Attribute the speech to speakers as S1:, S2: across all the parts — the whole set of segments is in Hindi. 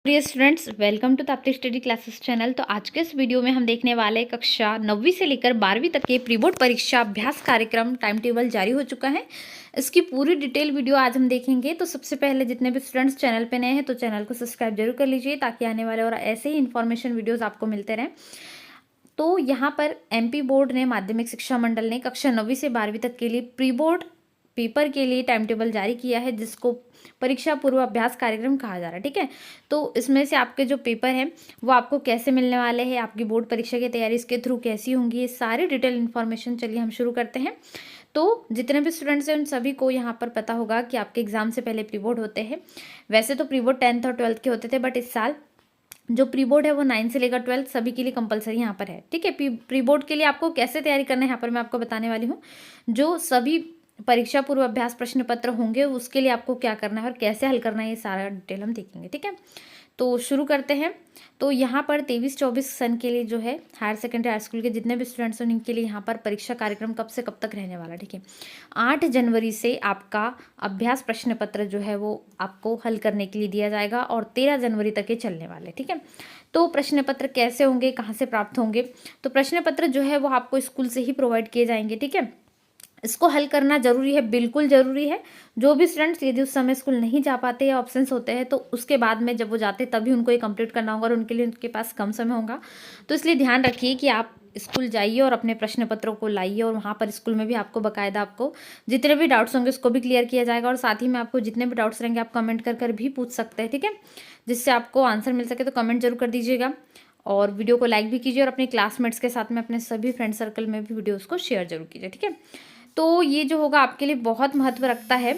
S1: प्रिय students, welcome to Tapti study classes channel. तो आज के इस वीडियो में हम देखने वाले हैं कक्षा 9वीं से लेकर 12वीं तक के प्री बोर्ड परीक्षा अभ्यास कार्यक्रम टाइम टेबल जारी हो चुका है। इसकी पूरी डिटेल वीडियो आज हम देखेंगे। तो सबसे पहले जितने भी स्टूडेंट्स चैनल पे नए हैं तो चैनल को सब्सक्राइब जरूर कर लीजिए ताकि आने वाले और ऐसे ही इन्फॉर्मेशन वीडियोज़ आपको मिलते रहें। तो यहाँ पर एमपी बोर्ड ने, माध्यमिक शिक्षा मंडल ने कक्षा 9वीं से 12वीं तक के लिए प्री बोर्ड पेपर के लिए टाइम टेबल जारी किया है, जिसको परीक्षा पूर्व अभ्यास कार्यक्रम कहा जा रहा है। ठीक है, तो इसमें से आपके जो पेपर हैं वो आपको कैसे मिलने वाले हैं, आपकी बोर्ड परीक्षा की तैयारी इसके थ्रू कैसी होंगी, ये सारी डिटेल इन्फॉर्मेशन चलिए हम शुरू करते हैं। तो जितने भी स्टूडेंट्स हैं उन सभी को यहाँ पर पता होगा कि आपके एग्जाम से पहले प्री बोर्ड होते हैं। वैसे तो प्री बोर्ड 10th और 12th के होते थे, बट इस साल जो प्री बोर्ड है वो 9 से लेकर 12 सभी के लिए कंपलसरी यहाँ पर है। ठीक है, प्री बोर्ड के लिए आपको कैसे तैयारी करना है यहाँ पर मैं आपको बताने वाली हूँ। जो सभी परीक्षा पूर्व अभ्यास प्रश्न पत्र होंगे उसके लिए आपको क्या करना है और कैसे हल करना है, ये सारा डिटेल हम देखेंगे। ठीक है, तो शुरू करते हैं। तो यहाँ पर 23-24 सन के लिए जो है हायर सेकेंडरी हाई स्कूल के जितने भी स्टूडेंट्स हैं उनके लिए यहाँ पर परीक्षा कार्यक्रम कब से कब तक रहने वाला है। ठीक है, 8 जनवरी से आपका अभ्यास प्रश्न पत्र जो है वो आपको हल करने के लिए दिया जाएगा और 13 जनवरी तक ये चलने वाले। ठीक है, तो प्रश्न पत्र कैसे होंगे, कहाँ से प्राप्त होंगे? तो प्रश्न पत्र जो है वो आपको स्कूल से ही प्रोवाइड किए जाएंगे। ठीक है, इसको हल करना जरूरी है, बिल्कुल जरूरी है। जो भी स्टूडेंट्स यदि उस समय स्कूल नहीं जा पाते या ऑप्शंस होते हैं तो उसके बाद में जब वो जाते तभी उनको ये कंप्लीट करना होगा और उनके लिए उनके पास कम समय होगा। तो इसलिए ध्यान रखिए कि आप स्कूल जाइए और अपने प्रश्न पत्रों को लाइए और वहाँ पर स्कूल में भी आपको बकायदा आपको जितने भी डाउट्स होंगे उसको भी क्लियर किया जाएगा और साथ ही में आपको जितने भी डाउट्स रहेंगे आप कमेंट कर भी पूछ सकते हैं। ठीक है, जिससे आपको आंसर मिल सके। तो कमेंट जरूर कर दीजिएगा और वीडियो को लाइक भी कीजिए और अपने क्लासमेट्स के साथ में अपने सभी फ्रेंड सर्कल में भी वीडियोज़ को शेयर जरूर कीजिए। ठीक है, तो ये जो होगा आपके लिए बहुत महत्व रखता है।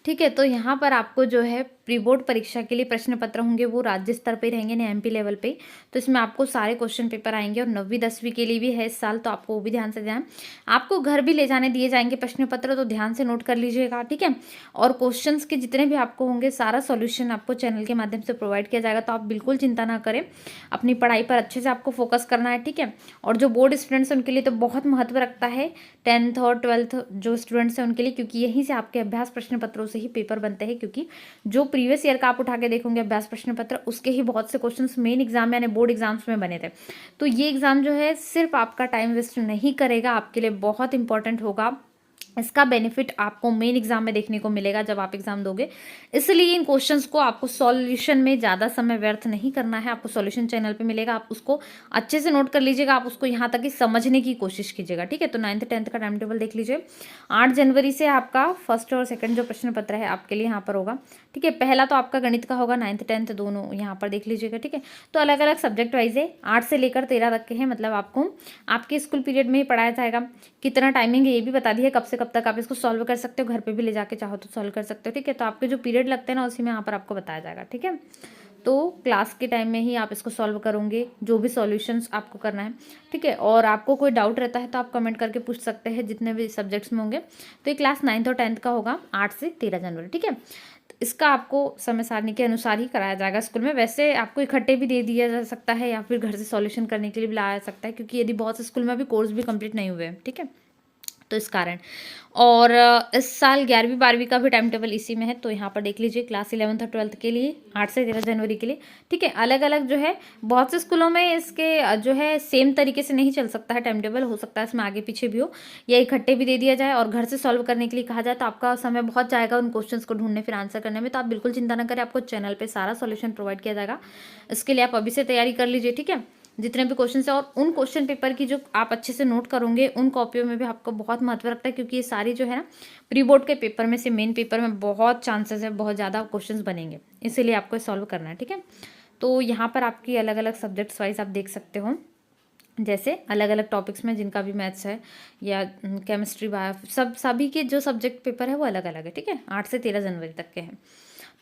S1: ठीक है, तो यहाँ पर आपको जो है प्री बोर्ड परीक्षा के लिए प्रश्न पत्र होंगे वो राज्य स्तर पे रहेंगे, ना एमपी लेवल पे। तो इसमें आपको सारे क्वेश्चन पेपर आएंगे और 9वीं 10वीं के लिए भी है इस साल, तो आपको वो भी ध्यान से देना। आपको घर भी ले जाने दिए जाएंगे प्रश्न पत्र, तो ध्यान से नोट कर लीजिएगा। ठीक है, और क्वेश्चंस के जितने भी आपको होंगे सारा सॉल्यूशन आपको चैनल के माध्यम से प्रोवाइड किया जाएगा। तो आप बिल्कुल चिंता ना करें, अपनी पढ़ाई पर अच्छे से आपको फोकस करना है। ठीक है, और जो बोर्ड स्टूडेंट्स हैं उनके लिए तो बहुत महत्व रखता है 10th और 12th जो स्टूडेंट्स हैं उनके लिए, क्योंकि यहीं से आपके अभ्यास प्रश्न पत्रों से ही पेपर बनते हैं। क्योंकि जो प्रीवियस ईयर का आप उठा के देखोगे अभ्यास प्रश्न पत्र, उसके ही बहुत से क्वेश्चंस मेन एग्जाम यानी बोर्ड एग्जाम्स में बने थे। तो ये एग्जाम जो है सिर्फ आपका टाइम वेस्ट नहीं करेगा, आपके लिए बहुत इंपॉर्टेंट होगा। इसका बेनिफिट आपको मेन एग्जाम में देखने को मिलेगा जब आप एग्जाम दोगे। इसलिए इन क्वेश्चंस को आपको सॉल्यूशन में ज़्यादा समय व्यर्थ नहीं करना है। आपको सॉल्यूशन चैनल पे मिलेगा, आप उसको अच्छे से नोट कर लीजिएगा, आप उसको यहाँ तक कि समझने की कोशिश कीजिएगा। ठीक है, तो 9th 10th का टाइम टेबल देख लीजिए। 8 जनवरी से आपका फर्स्ट और सेकंड जो प्रश्न पत्र है आपके लिए यहाँ पर होगा। ठीक है, पहला तो आपका गणित का होगा, 9th 10th दोनों यहाँ पर देख लीजिएगा। ठीक है, तो अलग अलग सब्जेक्ट वाइज है, 8 से लेकर 13 तक के हैं। मतलब आपको आपके स्कूल पीरियड में ही पढ़ाया जाएगा। कितना टाइमिंग है ये भी बता दिए, कब से कब तक आप इसको सॉल्व कर सकते हो, घर पे भी ले जाके चाहो तो सॉल्व कर सकते हो। ठीक है, तो आपके जो पीरियड लगते हैं ना उसी में यहाँ पर आपको बताया जाएगा। ठीक है, तो क्लास के टाइम में ही आप इसको सॉल्व करोगे, जो भी सॉल्यूशंस आपको करना है। ठीक है, और आपको कोई डाउट रहता है तो आप कमेंट करके पूछ सकते हैं जितने भी सब्जेक्ट्स में होंगे। तो ये क्लास 9th और 10th का होगा 8 से 13 जनवरी। ठीक है, इसका आपको समय सारणी के अनुसार ही कराया जाएगा स्कूल में। वैसे आपको इकट्ठे भी दे दिया जा सकता है या फिर घर से सॉल्यूशन करने के लिए भी लाया जा सकता है, क्योंकि यदि बहुत से स्कूल में अभी कोर्स भी कंप्लीट नहीं हुए हैं। ठीक है, तो इस कारण। और इस साल 11वीं 12वीं का भी टाइम टेबल इसी में है। तो यहाँ पर देख लीजिए क्लास 11th और 12th के लिए 8 से 13 जनवरी के लिए। ठीक है, अलग अलग जो है बहुत से स्कूलों में इसके जो है सेम तरीके से नहीं चल सकता है टाइम टेबल, हो सकता है इसमें आगे पीछे भी हो या इकट्ठे भी दे दिया जाए और घर से सॉल्व करने के लिए कहा जाए, तो आपका समय बहुत जाएगा उन क्वेश्चंस को ढूंढने फिर आंसर करने में। तो आप बिल्कुल चिंता ना करें, आपको चैनल पर सारा सॉल्यूशन प्रोवाइड किया जाएगा। इसके लिए आप अभी से तैयारी कर लीजिए। ठीक है, जितने भी क्वेश्चन है और उन क्वेश्चन पेपर की जो आप अच्छे से नोट करोगे उन कॉपियों में भी आपको बहुत महत्व रखता है, क्योंकि ये सारी जो है ना प्री बोर्ड के पेपर में से मेन पेपर में बहुत चांसेस है, बहुत ज़्यादा क्वेश्चंस बनेंगे, इसीलिए आपको सॉल्व करना है। ठीक है, तो यहाँ पर आपकी अलग अलग सब्जेक्ट्स वाइज आप देख सकते हो, जैसे अलग अलग टॉपिक्स में जिनका भी मैथ्स है या केमिस्ट्री बायो सभी के जो सब्जेक्ट पेपर है वो अलग अलग है। ठीक है, 8 से 13 जनवरी तक के हैं।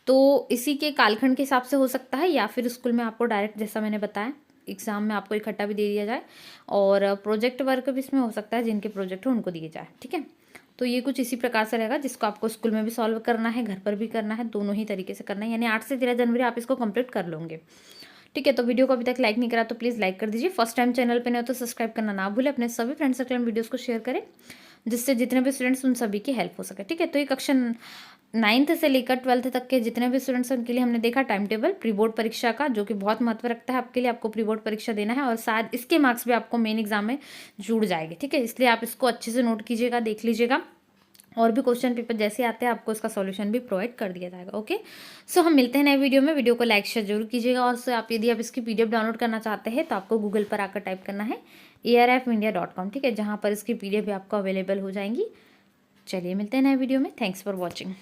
S1: तो इसी के कालखंड के हिसाब से हो सकता है या फिर स्कूल में आपको डायरेक्ट, जैसा मैंने बताया, एग्जाम में आपको इकट्ठा भी दे दिया जाए और प्रोजेक्ट वर्क भी इसमें हो सकता है, जिनके प्रोजेक्ट हो उनको दिए जाए। ठीक है, तो ये कुछ इसी प्रकार से रहेगा, जिसको आपको स्कूल में भी सॉल्व करना है, घर पर भी करना है, दोनों ही तरीके से करना है। यानी 8 से 13 जनवरी आप इसको कंप्लीट कर लोगे। ठीक है, तो वीडियो को अभी तक लाइक नहीं करा तो प्लीज़ लाइक कर दीजिए। फर्स्ट टाइम चैनल पे नहीं हो तो सब्सक्राइब करना ना भूलें। अपने सभी फ्रेंड सर्कल में वीडियोज़ को शेयर करें, जिससे जितने भी स्टूडेंट्स उन सभी की हेल्प हो सके। ठीक है, तो ये कक्षा 9th से लेकर 12th तक के जितने भी स्टूडेंट्स हैं उनके लिए हमने देखा टाइम टेबल प्री बोर्ड परीक्षा का, जो कि बहुत महत्व रखता है आपके लिए। आपको प्री बोर्ड परीक्षा देना है और शायद इसके मार्क्स भी आपको मेन एग्जाम में जुड़ जाएंगे, ठीक है। इसलिए आप इसको अच्छे से नोट कीजिएगा, देख लीजिएगा, और भी क्वेश्चन पेपर जैसे आते हैं आपको इसका सॉल्यूशन भी प्रोवाइड कर दिया जाएगा। ओके, सो हम मिलते हैं नए वीडियो में। वीडियो को लाइक शेयर जरूर कीजिएगा, और सो आप यदि आप इसकी PDF डाउनलोड करना चाहते हैं तो आपको गूगल पर आकर टाइप करना है arfindia.com, ठीक है, जहाँ पर इसकी PDF भी आपको अवेलेबल हो जाएंगी। चलिए मिलते हैं नए वीडियो में। Thanks for watching.